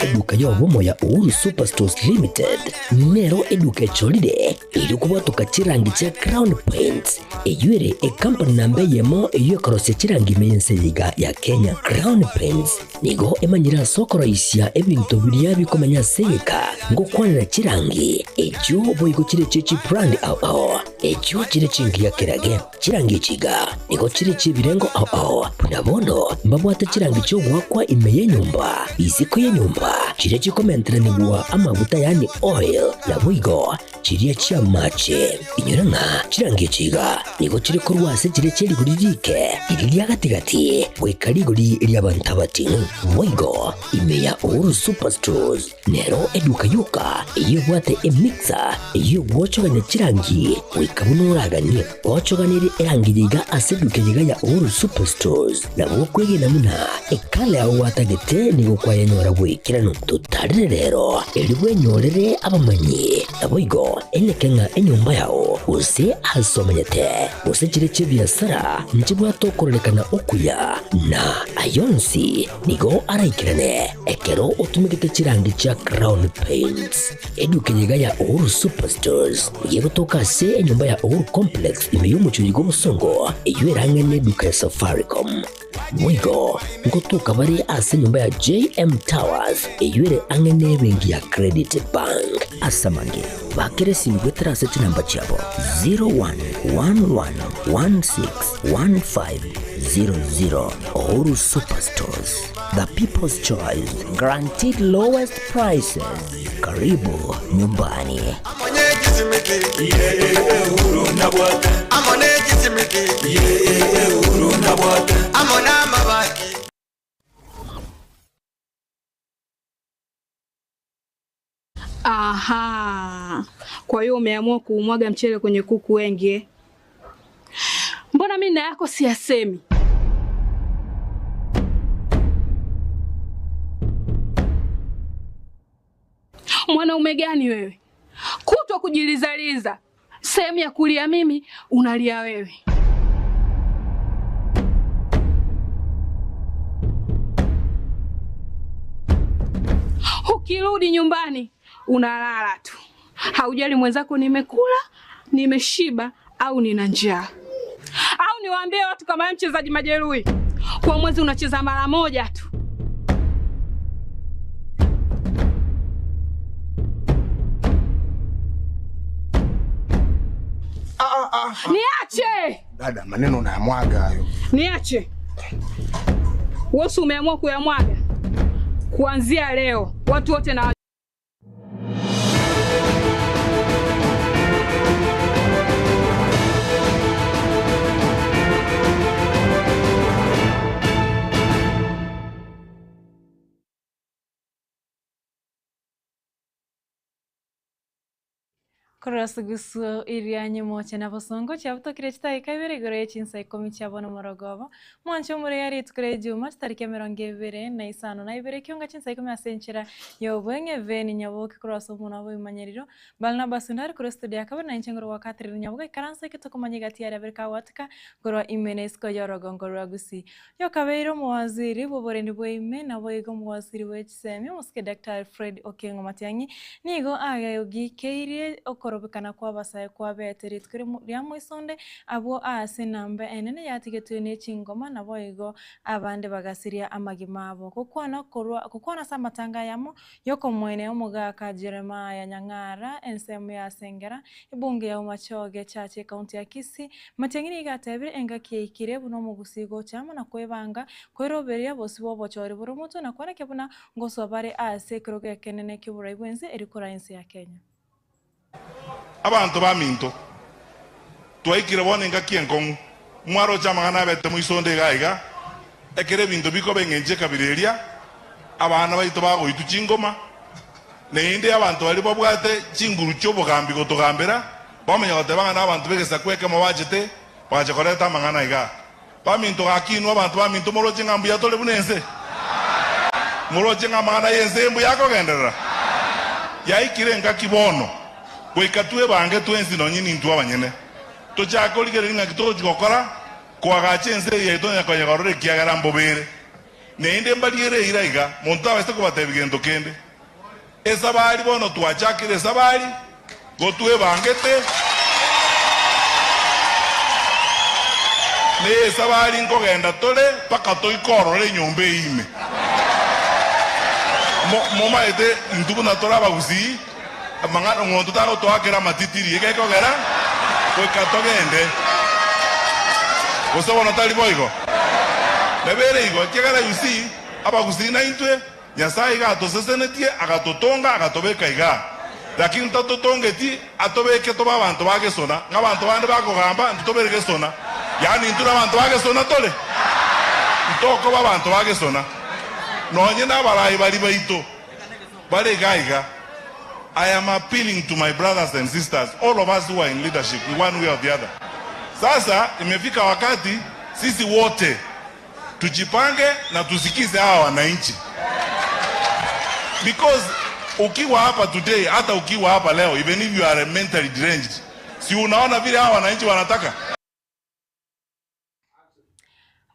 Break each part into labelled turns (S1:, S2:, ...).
S1: Eduka yobomo ya Uhuru Superstores Limited nero eduka cholide ili kubatuka chirangi cha Crown Paints eyure company nambe yemo eyo korose chirangi meyense yiga ya Kenya. Crown Paints nigo emanyira sokoro isya ebintu biriya bikomanya seka ngo kwanira chirangi ejo boyigo chire chichi brand ao ejo chire chingi ya kerage chirangi chiga nigo chire chibirengo ao punabono mbabwate chirangi cyo gwakwa imeye nyumba iziko ye nyumba chire chikomentre nigwa amavuta yani oil na bwigo chiriya chia mache inyuranga chirangi chiga nigo chire korwase chire chiri guririke iriya gatigati wekarigori lyabantabati bwigo imeya Uhuru Superstores nero eduka yuka iyo bwate emixer iyo bwochoganya chirangi wikabunuragani bwochoganiri erangi yiga aseduke yiga ya Uhuru Superstores nabo kwege namuna ekale aho watagete nigo kwayanyora bwikirano tutarire rero elibwe nyorere abamanyi nabwigo enekenga enyumba yao use asomanyete use chire chibyasara nchibwa tokorelekana okuya na ayonsi nigo araikirane ekero utumikite chirangi cha Crown Paints eduke yiga ya Uhuru Superstores yego toka se enyumba ya Uhuru Complex imeyumucho yigo musongo eywerangene duka ya Safaricom mwigo ngotuka bari ase nyumba ya JM Towers eyure angene bengi ya Credit Bank asamange bakere simgwetera seti namba chabo 0111161500 Uhuru Superstores, the people's choice, guaranteed lowest prices. Karibu nyumbani.
S2: Aha. Kwa hiyo umeamua kuumwaga mchele kwenye kuku wengi. Mbona mimi na yako siyasemi? Mwanaume gani wewe? Kutwa kujilizaliza. Sehemu ya kulia mimi, unalia wewe. Ukirudi nyumbani, unalala tu. Haujali mwenzako nimekula, nimeshiba au nina njaa. Au niwaambie watu kama mchezaji majeruhi. Kwa mwezi unacheza mara moja tu. Niache!
S3: Dada, maneno unayamwaga hayo.
S2: Niache. Wewe umeamua kuyamwaga. Kuanzia leo, watu wote na
S4: Kurasugusu irianye moche na bosongo chabuto kirechita ikabere gore Chinsa Ikomi chabono morogobo mwancho muri yari tukure juma tariki 20 na isano na ibere Ekeonga Chinsa Ikomi asenchera yobwenge veni Nyaboga kuraso munabo imanyeriro balna basundar kuro studio akaba na inchengoro wakati Nyaboga karansa kitoko manyigati ya berka watka goro imenesko yorogongo ragusi yo kabeiro mwaziri boboreni boime na boigo mwaziri wechisemi muske Dr. Fred Okengo Matiangi nigo agayogi keirie korobekana kwa basaye kwa beteri tukiri ryamo isonde abo ase nambe enene yatigetune chingoma na boigo abande bagasiria amagimabo kukwana samatanga yamo yoko mwene omugaka Jeremiah Nyang'ara ensemu ya Sengera ibunge ya umachoge chache kaunti ya Kisii matengini gatebire engaki ikire buno mugusigo chama na kwebanga kweroberia bosibo bochori burumuto na kwana kebuna ngoso bare ase kroge kenene kibura ibwenze erikora ensi ya Kenya.
S5: Abantu baminto twaikire bonenga kienkongu mwaro chamangana bete muisonde gaiga ekere bintu biko bengenje kabireria abana baito bago ituchingoma neinde abantu bali babwate chinguru cyo bogambi gotogambera bamenya gotebanga nabantu begesa kweke mabajete baje koreta mangana iga baminto gakinwa abantu baminto moroje ngambu ya tole bunense moroje ngamana yense mbu yako gendera yaikire ngakibono Boikatue bange twensi no nyini ntu abanyene to chako ligere nga kito gikokora kwa gachense ye to nyakanya garore kiagara mbobere nende mbaliere iraiga muntu aweste kubatebigendo kende esabali bono twachakire esabali gotwe bangete ne esabali nkogenda tole paka toikorore nyombe ime moma ete ntuku na tola bagusi mangano ngonto tago toakera matitiri ekekogera kwekatogende gosobono tali boigo nebere igo kegara yusi abagusi na intwe Nyasaye gatosesenetie agatotonga agatobeka iga lakini tatotongeti atobeke toba abantu bagesona ngabantu bande bakogamba ntitobereke sona yani ntura abantu bagesona tole ntoko babantu bagesona nonye nabarayi bali baito bare gaiga. I am appealing to my brothers and sisters, all of us who are in leadership in one way or the other. Sasa imefika wakati sisi wote tujipange na tusikize hawa wananchi. Because ukiwa hapa today, hata ukiwa hapa leo, even if you are mentally deranged, si unaona vile hawa wananchi wanataka?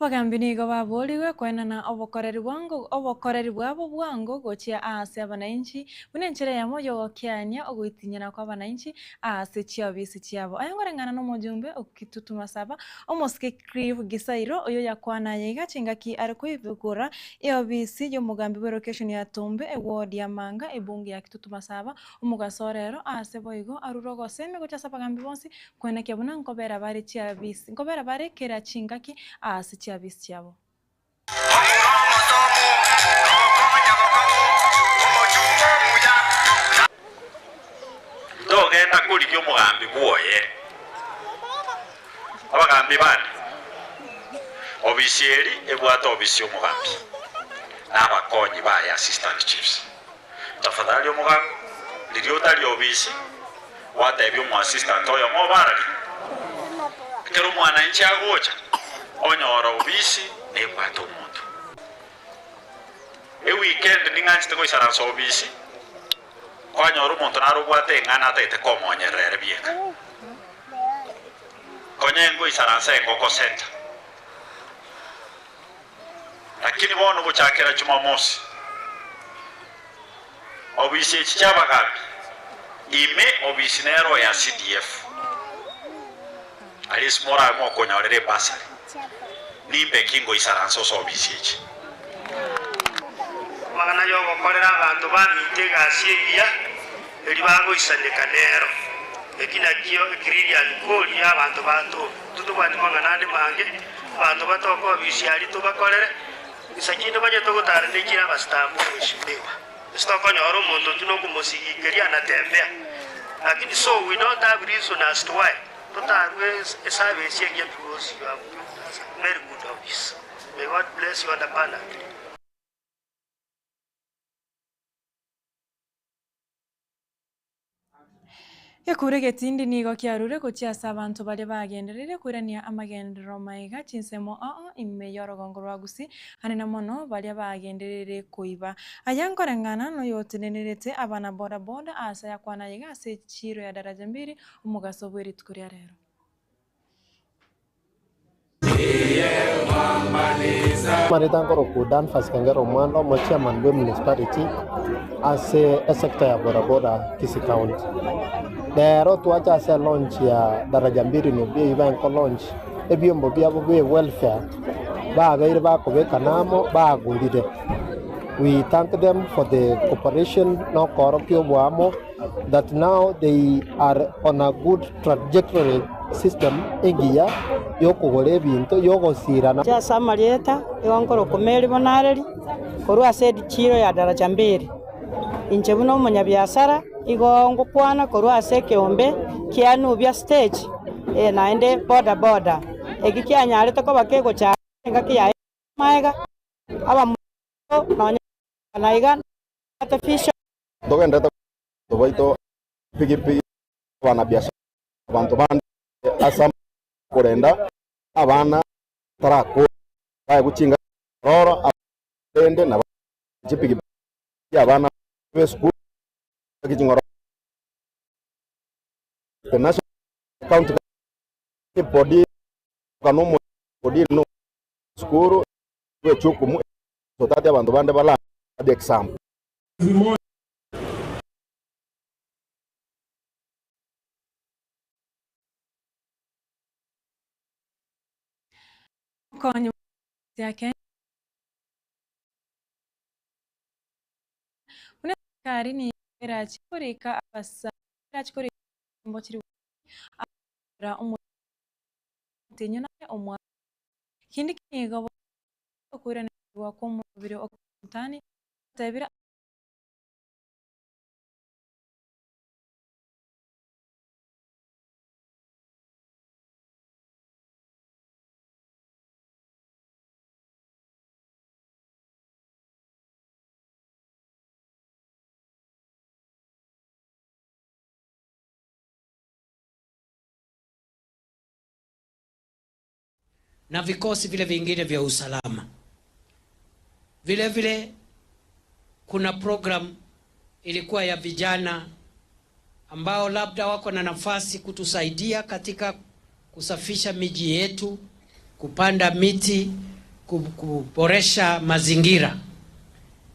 S4: Bagambinigo baboliwe kwenana obokoreri bwabo bwango gochia ase abananchi bunenchera ya moyo gokianya ogwitinyana kwa abananchi ase chiabisi chiabo ayongorengana no mojumbe okitutuma saba omoske Clive Gisairo oyo yakwana yiga chingaki ari kwivugura iobisi yo mugambi wa location ya Tumbe eward ya Manga ebungi ya kitutuma saba omugasorero ase boigo arurogo seme gocha saba gambi bonsi kwena kyabuna nkobera bari chiabisi nkobera bari kera chingaki ase chiabisi chiabo
S6: Togenda kulikyo mugambi buoye abagambi bane obisieri ebwata obisi omugambi n'abakonyi baye assistant chiefs tafadhali omugambi liryo tali obisi wata ebyo mu assistant oyo mobarali kero mwana nchi agocha onyora obisi ebwata omuntu weekend ninganchi tego isaranso obisi kwanyora omuntu narubwate ngana ataite komonyerere bieka konyengo isaransa engoko center lakini bono buchakera Jumamosi obisi ekichabagambi ime obisi nero ya CDF ali smora mo konyorere basari nimbe kingo isaranso so obisi echi
S7: magana yo gokorera abantu bamitega asigia eli bago isandeka nero ekina kio ekiriria likoli abantu bato tutubandi magana ande mange abantu batoko bisiali tubakorere isakinde baje togotara ndekira bastamu bishimbewa stoko nyoro muntu tunokumusigikiria anatembea lakini so we don't have reason as to why totarwe service yake because you have very good office. May God bless you abundantly.
S4: Yakure getindi nigo kiarure kuchiasa abantu bali bagenderere kurania amagendero maiga chinsemo imeyoro gongoro gusi hanena mono bali bagenderere kuiba ayankorengana no yotenerete abana boda boda asa yakwana yiga ase chiro ya daraja mbiri umugaso bwiri tukuria rero
S8: Maritangoro kudan faskangero mwando mo chairman we municipality as a sector ya bodaboda Kisii County. Dero tuacha ase launch ya daraja mbiri no bi event ko launch ebyombo byabo be welfare ba gaire ba ko be kanamo ba guride. We thank them for the cooperation no korokyo bwamo that now they are on a good trajectory system egia yoko gore binto yoko sirana
S9: cha samarieta yongoro kumeri bonareri korwa sedi chiro ya daraja mbiri inche buno umunyabiasara igongo kwana korwa Ekeonga kianu bya stage naende boda egikyanyare to ko bakego cha ngaki ya maiga aba no naiga artificial
S3: dogenda to baito pigi bana biasa bantu bande asam kurenda abana tarako baye guchinga roro abende na jipigi abana be school gichinga the national county body kanomo body no school we chukumu so tati abantu bande bala the example
S4: Konyo yake unakari ni rachikoreka abasa rachikoreka mbochiri ra umutenyo na omwa kindi kigo okura wa komubiri okutani tabira
S10: na vikosi vile vingine vya usalama. Vile vile kuna program ilikuwa ya vijana ambao labda wako na nafasi kutusaidia katika kusafisha miji yetu, kupanda miti, kuboresha mazingira.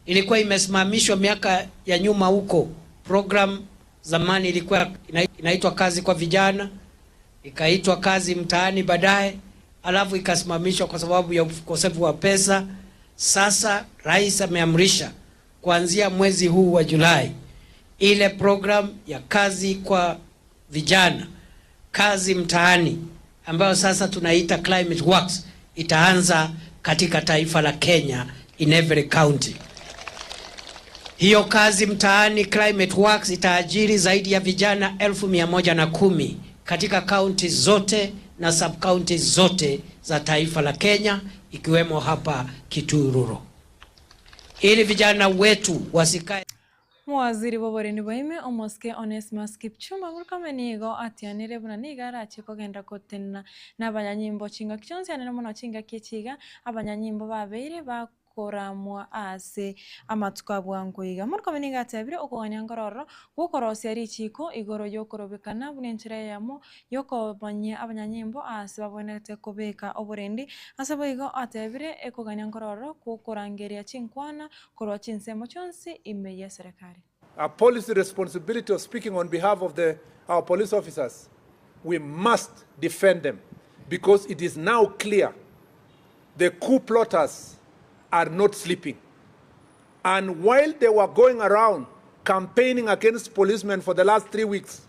S10: Ilikuwa imesimamishwa miaka ya nyuma huko. Program zamani ilikuwa inaitwa kazi kwa vijana, ikaitwa kazi mtaani baadaye, alafu ikasimamishwa kwa sababu ya ukosefu wa pesa. Sasa rais ameamrisha kuanzia mwezi huu wa Julai ile program ya kazi kwa vijana, kazi mtaani, ambayo sasa tunaita climate works, itaanza katika taifa la Kenya in every county. Hiyo kazi mtaani climate works itaajiri zaidi ya vijana 110,000 katika county zote na sub county zote za taifa la Kenya, ikiwemo hapa Kitururo, ili vijana wetu wasikae.
S4: Mwaziri boboreni boime omoske Onesmus Kipchumba murikamenigo atianire buna nigara achiko genda kotena n'abanyanyimbo chinga kichonsi anene muno chinga kichiga abanyanyimbo babeire bakoramwa ase amatuka bwanguiga murikameniga atabire okoganya ngororo gukorosia ari chiko igoro yokorobekana bunenchira yamo yokobanya abanyanyimbo ase babonete kobeka oburendi ase boigo atabire ekoganya ngororo gukorangeria chinkwana korwa chinsemo chonsi imeya serikali.
S11: A policy responsibility of speaking on behalf of our police officers. We must defend them because it is now clear the coup plotters are not sleeping. And while they were going around campaigning against policemen for the last 3 weeks,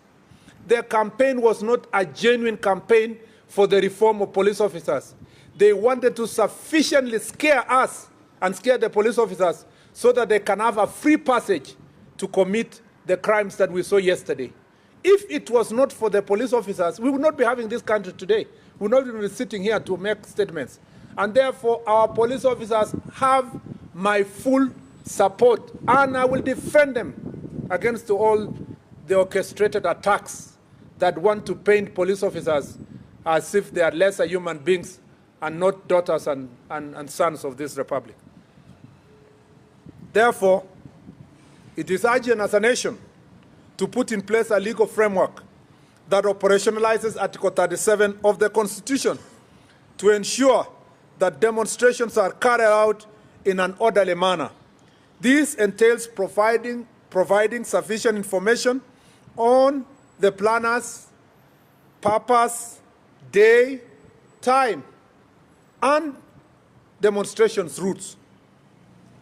S11: their campaign was not a genuine campaign for the reform of police officers. They wanted to sufficiently scare us and scare the police officers so that they can have a free passage to commit the crimes that we saw yesterday. If it was not for the police officers, we would not be having this country today. We would not be sitting here to make statements. And therefore, our police officers have my full support, and I will defend them against all the orchestrated attacks that want to paint police officers as if they are lesser human beings and not daughters and sons of this republic. Therefore, it is urgent as a nation to put in place a legal framework that operationalizes Article 37 of the Constitution to ensure that demonstrations are carried out in an orderly manner. This entails providing sufficient information on the planners, purpose, day, time, and demonstrations routes,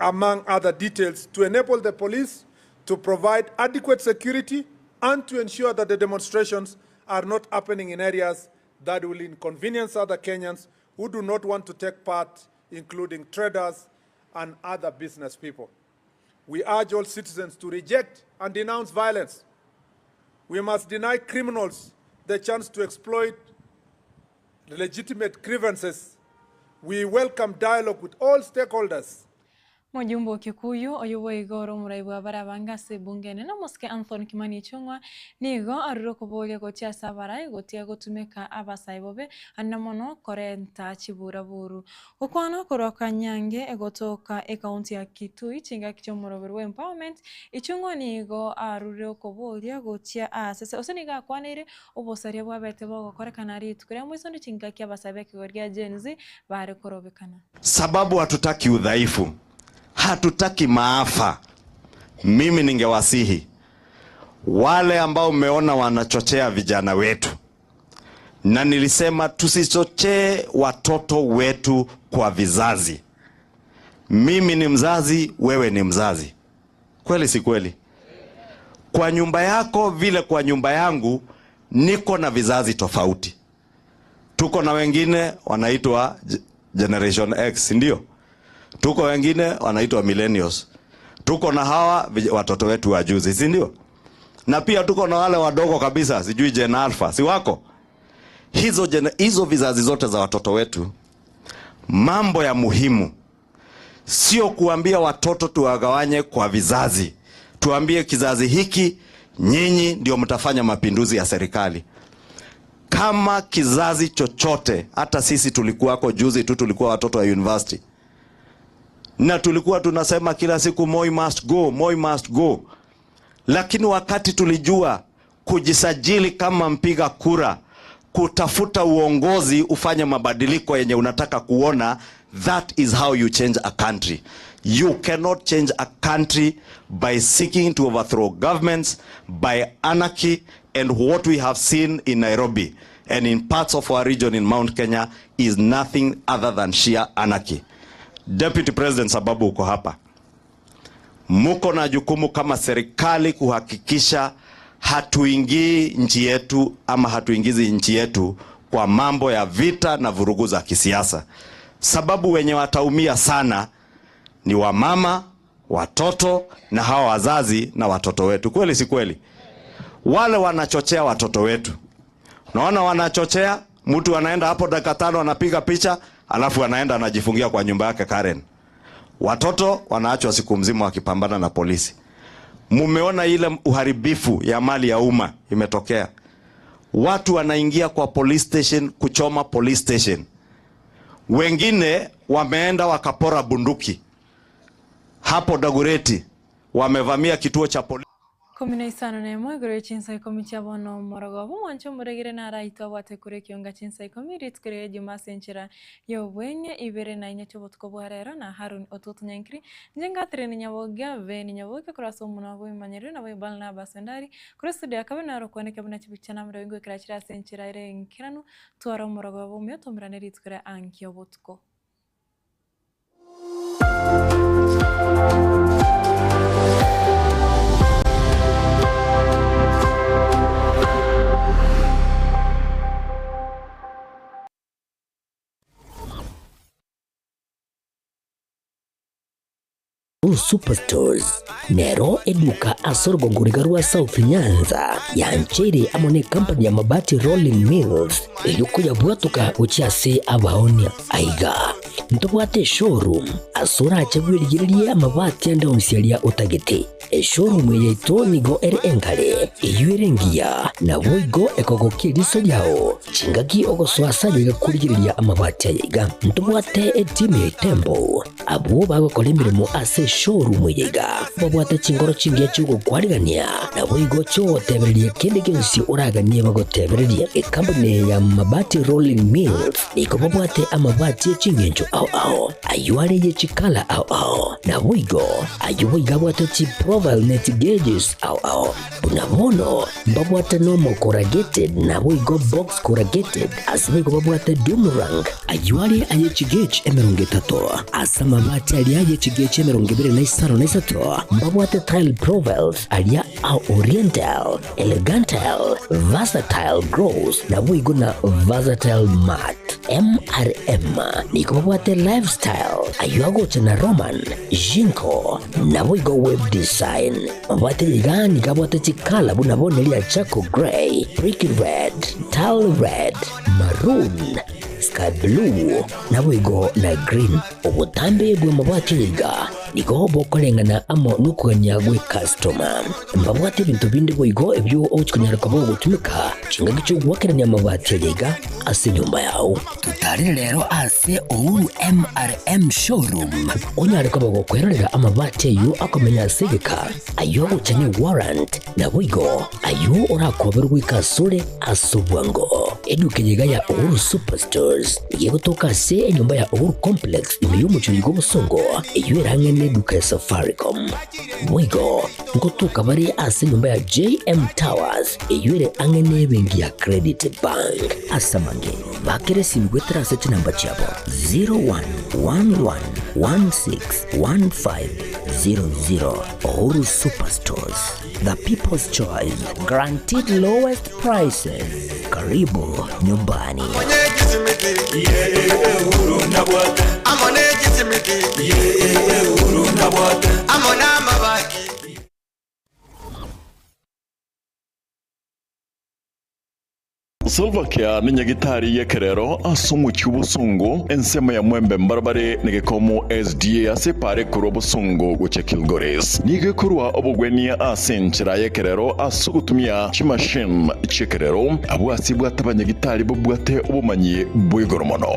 S11: among other details, to enable the police to provide adequate security and to ensure that the demonstrations are not happening in areas that will inconvenience other Kenyans who do not want to take part, including traders and other business people. We urge all citizens to reject and denounce violence. We must deny criminals the chance to exploit legitimate grievances. We welcome dialogue with all stakeholders.
S4: Mujumbo Kikuyu oyoboye igoro muraibwa barabanga se bungene na moske Anthony Kimani Chungwa nigo aruroko boge gotia sabara gotia gotumeka abasaibobe anamono korenta chibura buru ukwana koroka nyange egotoka ekaunti ya Kitui chinga kichomoro empowerment ichungwa nigo aruroko boge gotia asese oseniga kwanire obosaria bwabete bogo korekana ri tukure mwisondo chinga kya basabe kigorgia jenzi bare korobekana
S12: sababu hatutaki udhaifu. hatutaki maafa. Mimi ningewasihi wale ambao mmeona wanachochea vijana wetu, na nilisema tusichochee watoto wetu kwa vizazi. Mimi ni mzazi, wewe ni mzazi. Kweli si kweli? Kwa nyumba yako vile kwa nyumba yangu niko na vizazi tofauti. Tuko na wengine wanaitwa Generation X, ndio? Tuko wengine wanaitwa Millennials. Tuko na hawa watoto wetu wa juzi, si ndio? Na pia tuko na wale wadogo kabisa, sijui Gen Alpha, si wako? Hizo vizazi zote za watoto wetu, mambo ya muhimu sio kuambia watoto tuwagawanye kwa vizazi. Tuambie kizazi hiki, nyinyi ndio mtafanya mapinduzi ya serikali. Kama kizazi chochote, hata sisi tulikuwako juzi tu, tulikuwa watoto wa university, na tulikuwa tunasema kila siku Moi must go, Moi must go. Lakini wakati tulijua kujisajili kama mpiga kura, kutafuta uongozi, ufanye mabadiliko yenye unataka kuona, that is how you change a country. You cannot change a country by seeking to overthrow governments, by anarchy, and what we have seen in Nairobi and in parts of our region in Mount Kenya is nothing other than sheer anarchy. Deputy President, sababu uko hapa, muko na jukumu kama serikali kuhakikisha hatuingii nchi yetu ama hatuingizi nchi yetu kwa mambo ya vita na vurugu za kisiasa. Sababu wenye wataumia sana ni wamama, watoto na hawa wazazi na watoto wetu. Kweli si kweli? Wale wanachochea watoto wetu. Naona wanachochea, mtu anaenda hapo dakika 5 anapiga picha, alafu anaenda anajifungia kwa nyumba yake Karen. Watoto wanaachwa siku mzima wakipambana na polisi. Mumeona ile uharibifu ya mali ya umma imetokea. Watu wanaingia kwa police station kuchoma police station. Wengine wameenda wakapora bunduki. Hapo Dagoretti wamevamia kituo cha polisi.
S4: Komina isano na mwegore Chinsa Ikomi chabono morogobo mwancho muregere na raito wate kure Ekeonga Chinsa Ikomi ritkure Juma senchera yo wenye ibere na inyacho botko bwarera na Harun ototo nyankri njenga treni Nyaboga ve ni Nyaboga kuraso munabo imanyere na we balna basendari kure studio akabena ro kone kabina chibichana mrengo krachira senchera ire nkiranu tuaro morogobo myoto mrane ritkure ankyo botko.
S1: Superstores nero eduka asorgo ngurigarua South Nyanza yanchere amone company ya mabati Rolling Mills ilikuya bwatuka uchiase abaonia aiga ntobwate showroom asura achagwirigirie amabati anda umsialia utagete showroom yeito nigo engale iyuerengia na boigo ekogokiriso yao chingaki ogoswasa yiga kurigiriria amabati aiga ntobwate team tembo abo bagokolemirimo ase showroom yiga babwate chingoro chingia chugo kwarigania na boigo cho tebererie kende gensi uraganie bagotebererie company ya mabati Rolling Mills niko babwate amabati chingenjo au ayuare ye chikala au na boigo ayuiga bwate chi profile net gauges au unabono babwate normal corrugated na boigo box corrugated asbigo babwate boomerang ayuare aye chigage emeronge tato asama mabati ali aye chigage emeronge bere na isaro na isato babwate tile profiles alia au oriental elegantal versatile gross na boigo na versatile mat MRM niko babwate lifestyle ayuago chena Roman Jinko na boigo web design babwate yigani kabwate chikala bunabone lia chako gray brick red tile red maroon sky blue na boigo na green obutambe bwe mabwate yiga niko bokolengana amo nukuganya gwe customer mbabwate bintu bindi boigo ebyo ochikunyara kabo gutumika chinga gicho gwakeranya mabwate yiga ase nyumba yao tutari rero ase ouru MRM showroom onyare kabo gukwerera amabwate yu akomenya segeka ayo uchanye warrant na boigo ayo urakoberwa ikasure asubwango eduke yiga ya ouru superstores yego toka se nyumba ya ouru complex imeyumucho yigo busongo iyo irangene ye duka ya Safaricom. Mwigo ngotuka bari ase nyumba ya JM Towers eyure angene bengi ya Credit Bank. Asamange bakere simgwetera asset number chabo 0111161500. Ohuru Superstores, the people's choice, guaranteed lowest prices. Karibu nyumbani.
S13: Silva kia ninya gitari yekerero asumu cyubusungu ensema ya mwembe mbarbare negekomo SDA asepare kurobusungu guchekilgores nige kurwa obugwenia asenchira yekerero asugutumia chimashine chekerero abu asibwa tabanya gitari bubwate obumanyi bwigoromono.